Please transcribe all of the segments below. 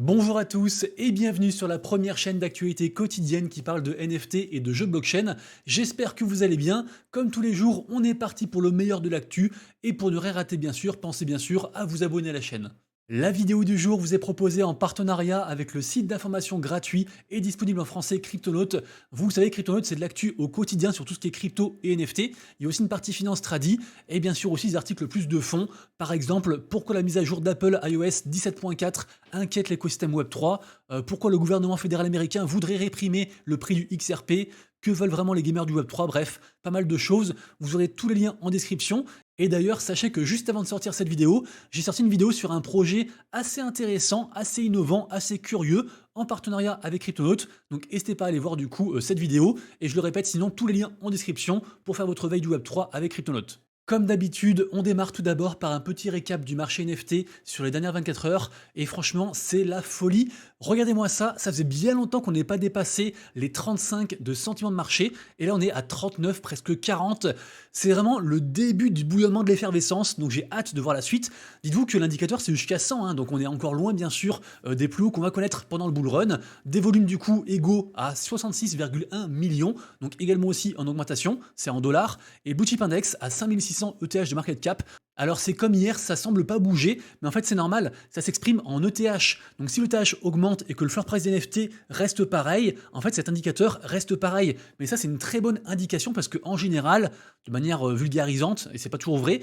Bonjour à tous et bienvenue sur la première chaîne d'actualité quotidienne qui parle de NFT et de jeux blockchain. J'espère que vous allez bien. Comme tous les jours, on est parti pour le meilleur de l'actu et pour ne rien rater bien sûr, pensez bien sûr à vous abonner à la chaîne. La vidéo du jour vous est proposée en partenariat avec le site d'information gratuit et disponible en français Cryptonaut. Vous savez, Cryptonaut, c'est de l'actu au quotidien sur tout ce qui est crypto et NFT. Il y a aussi une partie finance tradi et bien sûr aussi des articles plus de fond. Par exemple, pourquoi la mise à jour d'Apple iOS 17.4 inquiète l'écosystème Web3, pourquoi le gouvernement fédéral américain voudrait réprimer le prix du XRP, que veulent vraiment les gamers du Web3, bref, pas mal de choses. Vous aurez tous les liens en description. Et d'ailleurs, sachez que juste avant de sortir cette vidéo, j'ai sorti une vidéo sur un projet assez intéressant, assez innovant, assez curieux, en partenariat avec Cryptonaut. Donc n'hésitez pas à aller voir du coup cette vidéo. Et je le répète, sinon tous les liens en description pour faire votre veille du Web3 avec Cryptonaut. Comme d'habitude, on démarre tout d'abord par un petit récap du marché NFT sur les dernières 24 heures. Et franchement, c'est la folie. Regardez-moi ça, ça faisait bien longtemps qu'on n'ait pas dépassé les 35 de sentiments de marché. Et là, on est à 39, presque 40. C'est vraiment le début du bouillonnement de l'effervescence. Donc j'ai hâte de voir la suite. Dites-vous que l'indicateur, c'est jusqu'à 100. Donc on est encore loin, bien sûr, des plus hauts qu'on va connaître pendant le bull run. Des volumes, du coup, égaux à 66,1 millions. Donc également aussi en augmentation. C'est en dollars. Et Blue Chip Index à 5600 ETH de market cap. Alors c'est comme hier, ça semble pas bouger, mais en fait c'est normal, ça s'exprime en ETH. Donc si l'ETH augmente et que le floor price des NFT reste pareil, en fait cet indicateur reste pareil. Mais ça c'est une très bonne indication parce que en général, de manière vulgarisante, et c'est pas toujours vrai,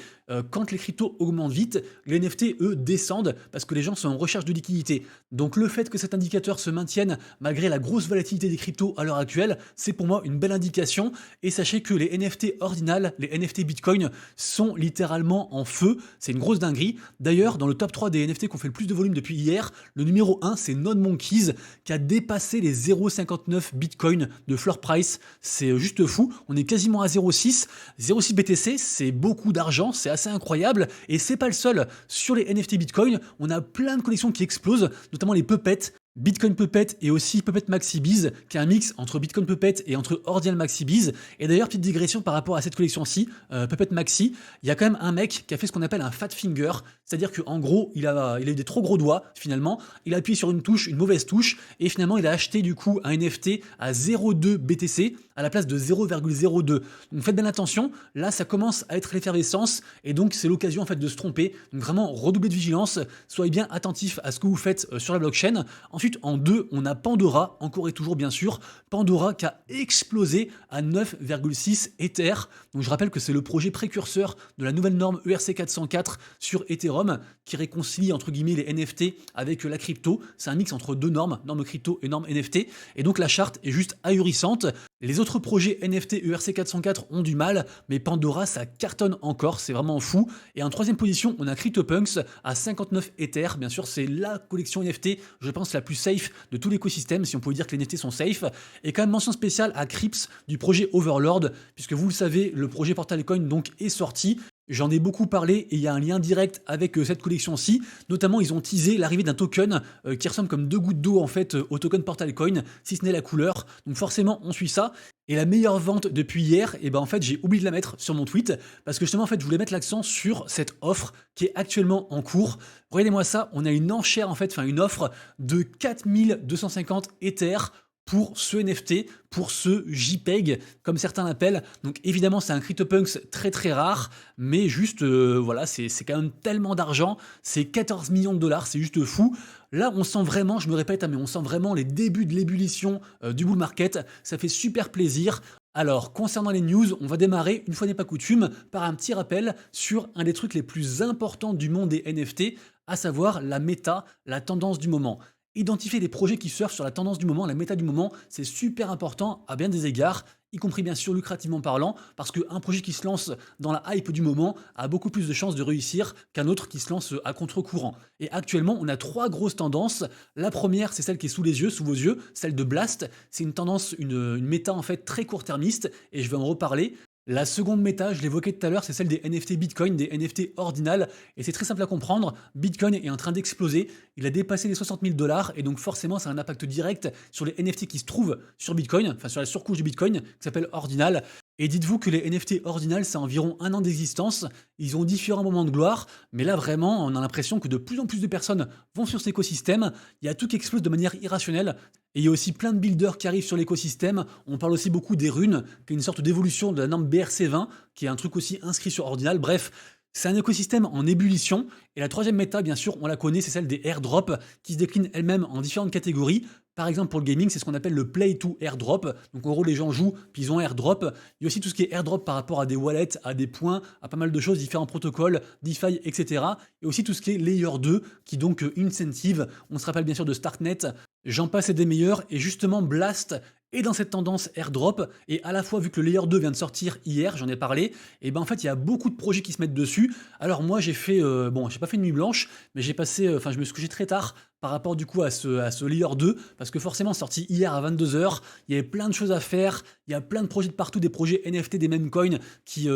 quand les cryptos augmentent vite, les NFT eux descendent parce que les gens sont en recherche de liquidité. Donc le fait que cet indicateur se maintienne malgré la grosse volatilité des cryptos à l'heure actuelle, c'est pour moi une belle indication. Et sachez que les NFT ordinal, les NFT Bitcoin sont littéralement en feu, c'est une grosse dinguerie. D'ailleurs, dans le top 3 des NFT qui ont fait le plus de volume depuis hier, le numéro 1 c'est Non Monkeys qui a dépassé les 0,59 Bitcoin de floor price. C'est juste fou, on est quasiment à 0,6. 0,6 BTC, c'est beaucoup d'argent, c'est assez incroyable et c'est pas le seul. Sur les NFT Bitcoin, on a plein de collections qui explosent, notamment les Puppets. Bitcoin Puppet et aussi Puppet Maxi Biz, qui est un mix entre Bitcoin Puppet et entre Ordinal Maxi Biz. Et d'ailleurs, petite digression par rapport à cette collection-ci, Puppet Maxi, il y a quand même un mec qui a fait ce qu'on appelle un fat finger, c'est-à-dire qu'en gros, il a eu des trop gros doigts, finalement, il a appuyé sur une touche, une mauvaise touche, et finalement, il a acheté du coup un NFT à 0,2 BTC à la place de 0,02. Donc faites bien attention, là, ça commence à être l'effervescence, et donc c'est l'occasion en fait de se tromper. Donc vraiment, redoublez de vigilance, soyez bien attentifs à ce que vous faites sur la blockchain. Ensuite, en 2, on a Pandora, encore et toujours bien sûr. Pandora qui a explosé à 9,6 Ether. Donc je rappelle que c'est le projet précurseur de la nouvelle norme ERC 404 sur Ethereum qui réconcilie entre guillemets les NFT avec la crypto. C'est un mix entre deux normes, norme crypto et norme NFT. Et donc la charte est juste ahurissante. Les autres projets NFT ERC 404 ont du mal, mais Pandora ça cartonne encore, c'est vraiment fou. Et en troisième position, on a CryptoPunks à 59 Ether. Bien sûr, c'est la collection NFT, je pense, la plus safe de tout l'écosystème, si on pouvait dire que les NFT sont safe. Et quand même mention spéciale à Crips du projet Overlord, puisque vous le savez, le projet Portal Coin donc est sorti. J'en ai beaucoup parlé et il y a un lien direct avec cette collection-ci. Notamment, ils ont teasé l'arrivée d'un token qui ressemble comme deux gouttes d'eau en fait au token Portal Coin, si ce n'est la couleur. Donc forcément, on suit ça. Et la meilleure vente depuis hier, et ben en fait, j'ai oublié de la mettre sur mon tweet parce que justement, en fait, je voulais mettre l'accent sur cette offre qui est actuellement en cours. Regardez-moi ça, on a une enchère en fait, enfin une offre de 4250 Ether pour ce NFT, pour ce JPEG, comme certains l'appellent. Donc évidemment, c'est un CryptoPunks très très rare, mais juste, voilà, c'est quand même tellement d'argent, c'est 14 millions de dollars, c'est juste fou. Là, on sent vraiment, je me répète, hein, mais on sent vraiment les débuts de l'ébullition du bull market, ça fait super plaisir. Alors, concernant les news, on va démarrer, une fois n'est pas coutume, par un petit rappel sur un des trucs les plus importants du monde des NFT, à savoir la méta, la tendance du moment. Identifier les projets qui surfent sur la tendance du moment, la méta du moment, c'est super important à bien des égards, y compris bien sûr lucrativement parlant, parce qu'un projet qui se lance dans la hype du moment a beaucoup plus de chances de réussir qu'un autre qui se lance à contre-courant. Et actuellement, on a trois grosses tendances. La première, c'est celle qui est sous les yeux, sous vos yeux, celle de Blast. C'est une tendance, une méta en fait très court-termiste, et je vais en reparler. La seconde méta, je l'évoquais tout à l'heure, c'est celle des NFT Bitcoin, des NFT ordinal, et c'est très simple à comprendre. Bitcoin est en train d'exploser, il a dépassé les 60 000 dollars, et donc forcément, ça a un impact direct sur les NFT qui se trouvent sur Bitcoin, enfin sur la surcouche du Bitcoin, qui s'appelle ordinal. Et dites-vous que les NFT Ordinal, c'est environ 1 an d'existence. Ils ont différents moments de gloire, mais là vraiment, on a l'impression que de plus en plus de personnes vont sur cet écosystème. Il y a tout qui explose de manière irrationnelle. Et il y a aussi plein de builders qui arrivent sur l'écosystème. On parle aussi beaucoup des runes, qui est une sorte d'évolution de la norme BRC20, qui est un truc aussi inscrit sur Ordinal. Bref, c'est un écosystème en ébullition. Et la troisième méta, bien sûr, on la connaît, c'est celle des airdrops, qui se déclinent elles-mêmes en différentes catégories. Par exemple, pour le gaming, c'est ce qu'on appelle le play to airdrop. Donc en gros, les gens jouent, puis ils ont un airdrop. Il y a aussi tout ce qui est airdrop par rapport à des wallets, à des points, à pas mal de choses, différents protocoles, DeFi, etc. Et aussi tout ce qui est Layer 2, qui donc incentive. On se rappelle bien sûr de Starknet. J'en passe et des meilleurs. Et justement, Blast est dans cette tendance airdrop. Et à la fois, vu que le Layer 2 vient de sortir hier, j'en ai parlé, et ben en fait, il y a beaucoup de projets qui se mettent dessus. Alors moi, j'ai fait, bon, j'ai pas fait une nuit blanche, mais j'ai passé, enfin, je me suis couché très tard par rapport du coup à ce Layer 2, parce que forcément sorti hier à 22 h, il y avait plein de choses à faire, il y a plein de projets de partout, des projets NFT, des meme coins qui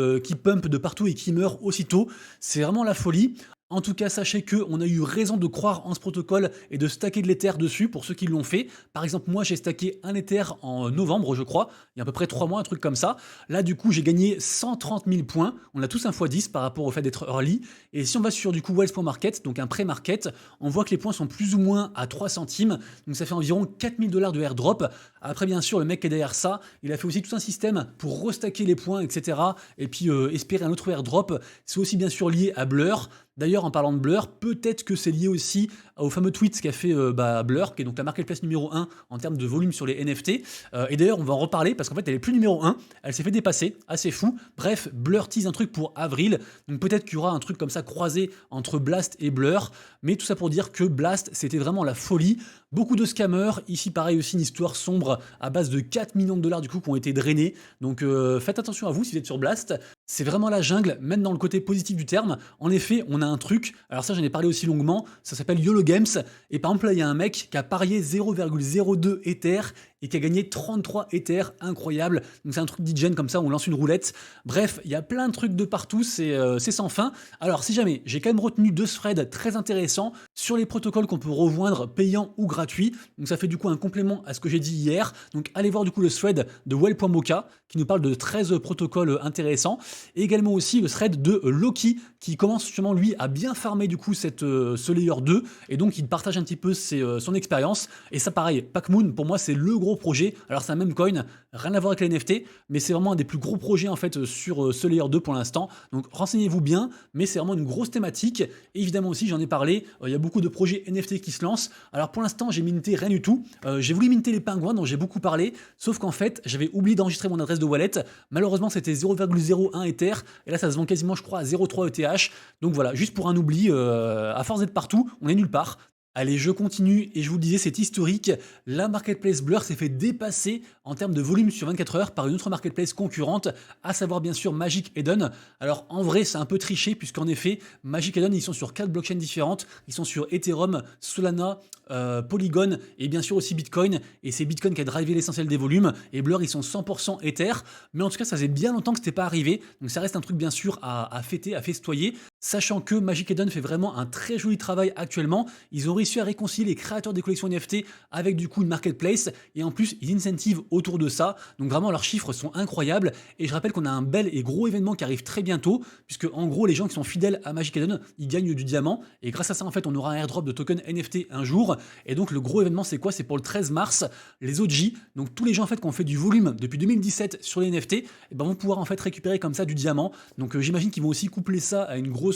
pumpent de partout et qui meurent aussitôt. C'est vraiment la folie. En tout cas, sachez qu'on a eu raison de croire en ce protocole et de stacker de l'Ether dessus pour ceux qui l'ont fait. Par exemple, moi j'ai stacké un Ether en novembre, je crois, il y a à peu près 3 mois, un truc comme ça. Là, du coup, j'ai gagné 130 000 points. On a tous un x10 par rapport au fait d'être early. Et si on va sur du coup Wells.market, donc un pré-market, on voit que les points sont plus ou moins à 3 centimes. Donc ça fait environ 4000 $ de airdrop. Après, bien sûr, le mec qui est derrière ça, il a fait aussi tout un système pour restacker les points, etc. Et puis espérer un autre airdrop. C'est aussi bien sûr lié à Blur. D'ailleurs, en parlant de Blur, peut-être que c'est lié aussi au fameux tweet qu'a fait Blur, qui est donc la marketplace numéro 1 en termes de volume sur les NFT. Et d'ailleurs, on va en reparler parce qu'en fait, elle est plus numéro 1. Elle s'est fait dépasser, assez fou. Bref, Blur tease un truc pour avril. Donc peut-être qu'il y aura un truc comme ça croisé entre Blast et Blur. Mais tout ça pour dire que Blast, c'était vraiment la folie. Beaucoup de scammers. Ici, pareil aussi, une histoire sombre à base de 4 millions de dollars du coup qui ont été drainés. Donc faites attention à vous si vous êtes sur Blast. C'est vraiment la jungle, même dans le côté positif du terme. En effet, on a un truc, alors ça j'en ai parlé aussi longuement, ça s'appelle YOLO Games. Et par exemple là, il y a un mec qui a parié 0,02 Ether et qui a gagné 33 Ether, incroyable. Donc c'est un truc d'IGN comme ça, on lance une roulette. Bref, il y a plein de trucs de partout, c'est sans fin. Alors si jamais, j'ai quand même retenu 2 threads très intéressants sur les protocoles qu'on peut rejoindre payants ou gratuits. Donc ça fait du coup un complément à ce que j'ai dit hier. Donc allez voir du coup le thread de well.mocha qui nous parle de 13 protocoles intéressants. Et également aussi le thread de Loki qui commence justement lui à bien farmer du coup ce layer 2 et donc il partage un petit peu son expérience. Et ça pareil, Pac-Moon pour moi c'est le gros projet. Alors c'est un même coin, rien à voir avec les NFT, mais c'est vraiment un des plus gros projets en fait sur ce layer 2 pour l'instant. Donc renseignez-vous bien, mais c'est vraiment une grosse thématique. Et évidemment aussi j'en ai parlé, il y a beaucoup de projets NFT qui se lancent. Alors pour l'instant j'ai minté rien du tout. J'ai voulu minter les pingouins dont j'ai beaucoup parlé, sauf qu'en fait j'avais oublié d'enregistrer mon adresse de wallet. Malheureusement c'était 0,01 Ether et là ça se vend quasiment je crois à 0,3 ETH. Donc voilà, juste pour un oubli, à force d'être partout, on est nulle part. Allez, je continue et je vous le disais, c'est historique. La marketplace Blur s'est fait dépasser en termes de volume sur 24 heures par une autre marketplace concurrente, à savoir bien sûr Magic Eden. Alors en vrai, c'est un peu triché puisqu'en effet, Magic Eden, ils sont sur 4 blockchains différentes. Ils sont sur Ethereum, Solana, Polygon et bien sûr aussi Bitcoin. Et c'est Bitcoin qui a drivé l'essentiel des volumes. Et Blur, ils sont 100% Ether. Mais en tout cas, ça faisait bien longtemps que c'était pas arrivé. Donc ça reste un truc bien sûr à fêter, à festoyer. Sachant que Magic Eden fait vraiment un très joli travail actuellement. Ils ont réussi à réconcilier les créateurs des collections NFT avec du coup une marketplace et en plus ils incentivent autour de ça. Donc vraiment leurs chiffres sont incroyables et je rappelle qu'on a un bel et gros événement qui arrive très bientôt puisque en gros les gens qui sont fidèles à Magic Eden ils gagnent du diamant et grâce à ça en fait on aura un airdrop de token NFT un jour et donc le gros événement c'est quoi? C'est pour le 13 mars les OG, donc tous les gens en fait qui ont fait du volume depuis 2017 sur les NFT et ben, vont pouvoir en fait récupérer comme ça du diamant. Donc j'imagine qu'ils vont aussi coupler ça à un gros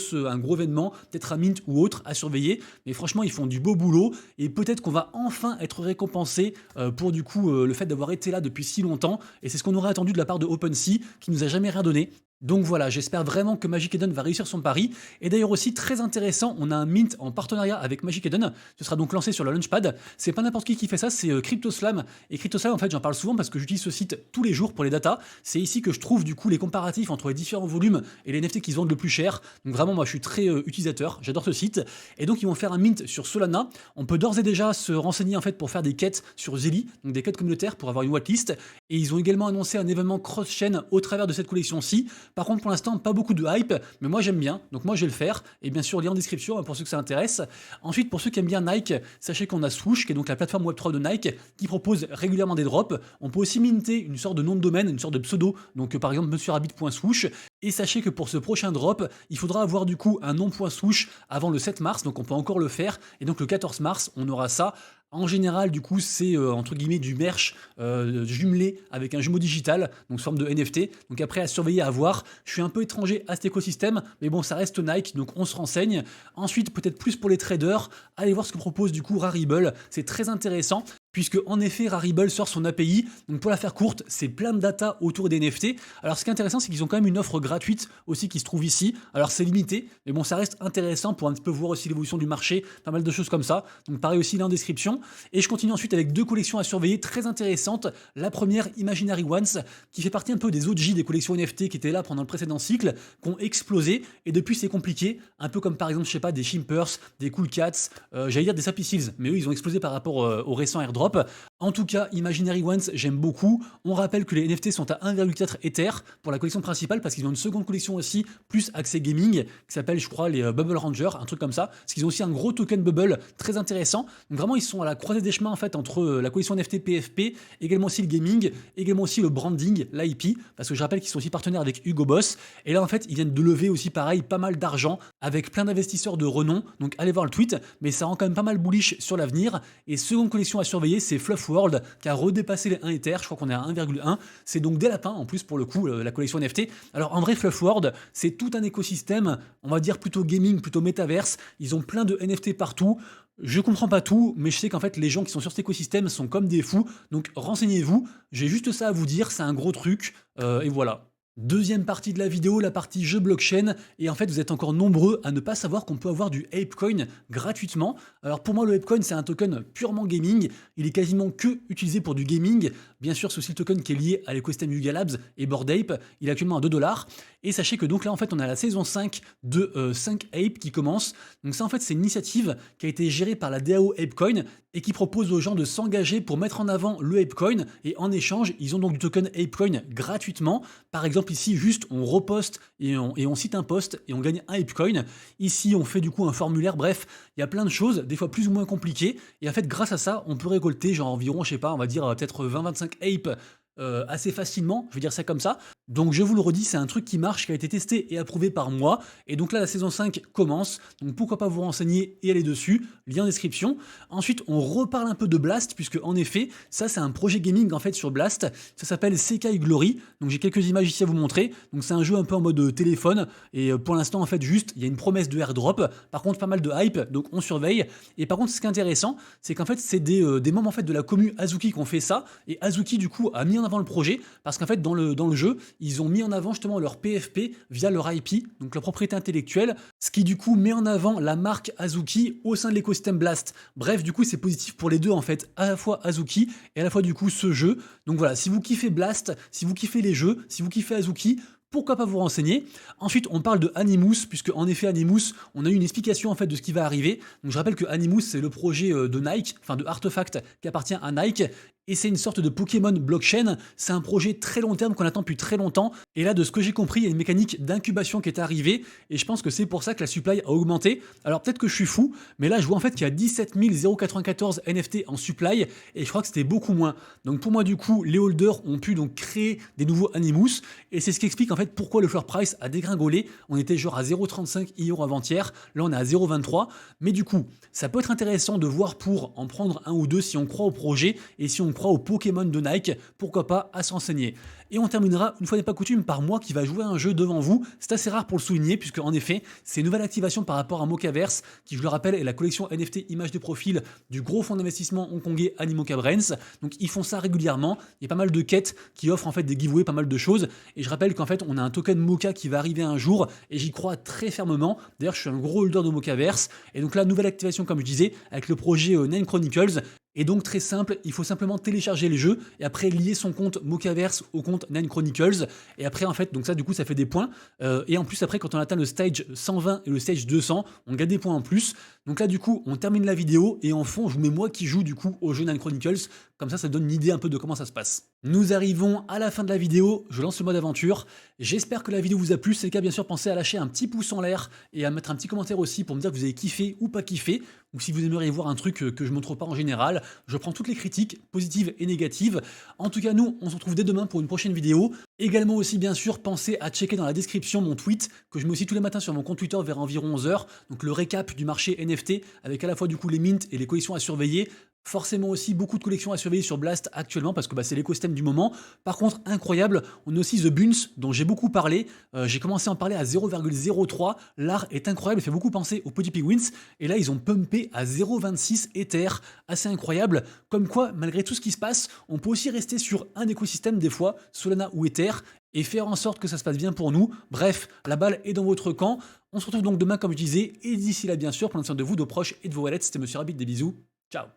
événement, peut-être à Mint ou autre à surveiller, mais franchement ils font du beau boulot et peut-être qu'on va enfin être récompensé pour du coup le fait d'avoir été là depuis si longtemps et c'est ce qu'on aurait attendu de la part de OpenSea qui nous a jamais rien donné. Donc voilà, j'espère vraiment que Magic Eden va réussir son pari. Et d'ailleurs aussi, très intéressant, on a un mint en partenariat avec Magic Eden. Ce sera donc lancé sur le Launchpad. C'est pas n'importe qui fait ça, c'est CryptoSlam. Et CryptoSlam, en fait, j'en parle souvent parce que j'utilise ce site tous les jours pour les datas. C'est ici que je trouve du coup les comparatifs entre les différents volumes et les NFT qui se vendent le plus cher. Donc vraiment, moi, je suis très utilisateur, j'adore ce site. Et donc, ils vont faire un mint sur Solana. On peut d'ores et déjà se renseigner en fait pour faire des quêtes sur Zeli, donc des quêtes communautaires pour avoir une whitelist. Et ils ont également annoncé un événement cross-chain au travers de cette collection-ci. Par contre, pour l'instant, pas beaucoup de hype, mais moi j'aime bien, donc moi je vais le faire. Et bien sûr, lien en description hein, pour ceux que ça intéresse. Ensuite, pour ceux qui aiment bien Nike, sachez qu'on a Swoosh, qui est donc la plateforme Web3 de Nike, qui propose régulièrement des drops. On peut aussi minter une sorte de nom de domaine, une sorte de pseudo, donc par exemple monsieurrabbit.swoosh. Et sachez que pour ce prochain drop, il faudra avoir du coup un nom.swoosh avant le 7 mars, donc on peut encore le faire. Et donc le 14 mars, on aura ça. En général, du coup, c'est entre guillemets du merch jumelé avec un jumeau digital, donc sous forme de NFT. Donc après, à surveiller, à voir. Je suis un peu étranger à cet écosystème, mais bon, ça reste Nike, donc on se renseigne. Ensuite, peut-être plus pour les traders, allez voir ce que propose du coup Rarible. C'est très intéressant. Puisque en effet Rarible sort son API, donc pour la faire courte, c'est plein de data autour des NFT. Alors ce qui est intéressant, c'est qu'ils ont quand même une offre gratuite aussi qui se trouve ici. Alors c'est limité, mais bon, ça reste intéressant pour un petit peu voir aussi l'évolution du marché, pas mal de choses comme ça. Donc pareil aussi là en description. Et je continue ensuite avec deux collections à surveiller très intéressantes. La première, Imaginary Ones, qui fait partie un peu des OG des collections NFT qui étaient là pendant le précédent cycle, qui ont explosé, et depuis c'est compliqué, un peu comme par exemple, je sais pas, des Shimpers, des Cool Cats, j'allais dire des Sappy Seals, mais eux ils ont explosé par rapport au récent airdrop. En tout cas, Imaginary Ones, j'aime beaucoup. On rappelle que les NFT sont à 1,4 Ether pour la collection principale parce qu'ils ont une seconde collection aussi, plus accès gaming, qui s'appelle, je crois, les Bubble Rangers, un truc comme ça. Parce qu'ils ont aussi un gros token Bubble très intéressant. Donc vraiment, ils sont à la croisée des chemins en fait entre la collection NFT PFP, également aussi le gaming, également aussi le branding, l'IP, parce que je rappelle qu'ils sont aussi partenaires avec Hugo Boss. Et là, en fait, ils viennent de lever aussi, pareil, pas mal d'argent avec plein d'investisseurs de renom. Donc allez voir le tweet, mais ça rend quand même pas mal bullish sur l'avenir. Et seconde collection à surveiller, c'est Fluff World qui a redépassé les 1 Ether, je crois qu'on est à 1,1. C'est donc des lapins en plus pour le coup, la collection NFT. Alors en vrai, Fluff World, c'est tout un écosystème, on va dire plutôt gaming, plutôt métaverse. Ils ont plein de NFT partout. Je comprends pas tout, mais je sais qu'en fait les gens qui sont sur cet écosystème sont comme des fous. Donc renseignez-vous, j'ai juste ça à vous dire, c'est un gros truc, et voilà. Deuxième partie de la vidéo, la partie jeu blockchain, et en fait vous êtes encore nombreux à ne pas savoir qu'on peut avoir du ApeCoin gratuitement. Alors pour moi le ApeCoin c'est un token purement gaming, il est quasiment que utilisé pour du gaming, bien sûr c'est aussi le token qui est lié à l'écosystème Yuga Labs et Bored Ape, il est actuellement à 2$, et sachez que donc là en fait on a la saison 5 de 5 Ape qui commence, donc ça en fait c'est une initiative qui a été gérée par la DAO ApeCoin, et qui propose aux gens de s'engager pour mettre en avant le ApeCoin, et en échange ils ont donc du token ApeCoin gratuitement. Par exemple ici juste on reposte et on cite un post et on gagne un ApeCoin. Ici on fait du coup un formulaire, bref, il y a plein de choses, des fois plus ou moins compliquées, et en fait grâce à ça on peut récolter genre environ, je sais pas, on va dire peut-être 20-25 Ape assez facilement, je vais dire ça comme ça. Donc je vous le redis, c'est un truc qui marche, qui a été testé et approuvé par moi. Et donc là, la saison 5 commence. Donc pourquoi pas vous renseigner et aller dessus. Lien en description. Ensuite, on reparle un peu de Blast, puisque en effet, ça c'est un projet gaming en fait sur Blast. Ça s'appelle Sekai Glory. Donc j'ai quelques images ici à vous montrer. Donc c'est un jeu un peu en mode téléphone. Et pour l'instant, en fait, juste, il y a une promesse de airdrop. Par contre, pas mal de hype. Donc on surveille. Et par contre, ce qui est intéressant, c'est qu'en fait, c'est des membres en fait de la commu Azuki qui ont fait ça. Et Azuki, du coup, a mis en avant le projet. Parce qu'en fait, dans le jeu, ils ont mis en avant justement leur PFP via leur IP, donc leur propriété intellectuelle, ce qui du coup met en avant la marque Azuki au sein de l'écosystème Blast. Bref, du coup c'est positif pour les deux en fait, à la fois Azuki et à la fois du coup ce jeu. Donc voilà, si vous kiffez Blast, si vous kiffez les jeux, si vous kiffez Azuki, pourquoi pas vous renseigner. Ensuite, on parle de Animus, puisque en effet Animus, on a eu une explication en fait de ce qui va arriver. Donc je rappelle que Animus, c'est le projet de Nike, enfin de Artefact, qui appartient à Nike, et c'est une sorte de Pokémon blockchain. C'est un projet très long terme qu'on attend depuis très longtemps. Et là, de ce que j'ai compris, il y a une mécanique d'incubation qui est arrivée, et je pense que c'est pour ça que la supply a augmenté. Alors peut-être que je suis fou, mais là je vois en fait qu'il y a 17 094 NFT en supply, et je crois que c'était beaucoup moins. Donc pour moi du coup, les holders ont pu donc créer des nouveaux Animus, et c'est ce qui explique en fait pourquoi le floor price a dégringolé. On était genre à 0,35 € avant-hier, là on est à 0,23, mais du coup, ça peut être intéressant de voir pour en prendre un ou deux si on croit au projet et si on croit au Pokémon de Nike, pourquoi pas à s'enseigner. Et on terminera, une fois n'est pas coutume, par moi qui va jouer un jeu devant vous. C'est assez rare pour le souligner, puisque en effet, c'est une nouvelle activation par rapport à Mocaverse, qui je le rappelle est la collection NFT images de profil du gros fonds d'investissement hongkongais Animoca Brands. Donc ils font ça régulièrement, il y a pas mal de quêtes qui offrent en fait des giveaways, pas mal de choses. Et je rappelle qu'en fait on a un token Moca qui va arriver un jour, et j'y crois très fermement. D'ailleurs je suis un gros holder de Mocaverse, et donc là nouvelle activation comme je disais, avec le projet Nine Chronicles. Et donc très simple, il faut simplement télécharger les jeux et après lier son compte Mocaverse au compte Nine Chronicles. Et après en fait, donc ça du coup ça fait des points. Et en plus après quand on atteint le stage 120 et le stage 200, on gagne des points en plus. Donc là du coup on termine la vidéo et en fond je vous mets moi qui joue du coup au jeu Nine Chronicles. Comme ça donne une idée un peu de comment ça se passe. Nous arrivons à la fin de la vidéo, je lance le mode aventure. J'espère que la vidéo vous a plu, si c'est le cas bien sûr pensez à lâcher un petit pouce en l'air et à mettre un petit commentaire aussi pour me dire que vous avez kiffé ou pas kiffé, ou si vous aimeriez voir un truc que je montre pas en général. Je prends toutes les critiques, positives et négatives. En tout cas nous, on se retrouve dès demain pour une prochaine vidéo. Également aussi bien sûr, pensez à checker dans la description mon tweet que je mets aussi tous les matins sur mon compte Twitter vers environ 11 h. Donc le récap du marché NFT avec à la fois du coup les mints et les collections à surveiller. Forcément aussi beaucoup de collections à surveiller sur Blast actuellement parce que c'est l'écosystème du moment. Par contre, incroyable, on a aussi The Buns dont j'ai beaucoup parlé. J'ai commencé à en parler à 0,03. L'art est incroyable, il fait beaucoup penser aux Petit Penguins. Et là, ils ont pumpé à 0,26 Ether. Assez incroyable. Comme quoi, malgré tout ce qui se passe, on peut aussi rester sur un écosystème des fois, Solana ou Ether, et faire en sorte que ça se passe bien pour nous. Bref, la balle est dans votre camp. On se retrouve donc demain, comme je disais. Et d'ici là, bien sûr, prenez soin de vous, de vos proches et de vos wallets. C'était Monsieur Rabbit, des bisous. Ciao.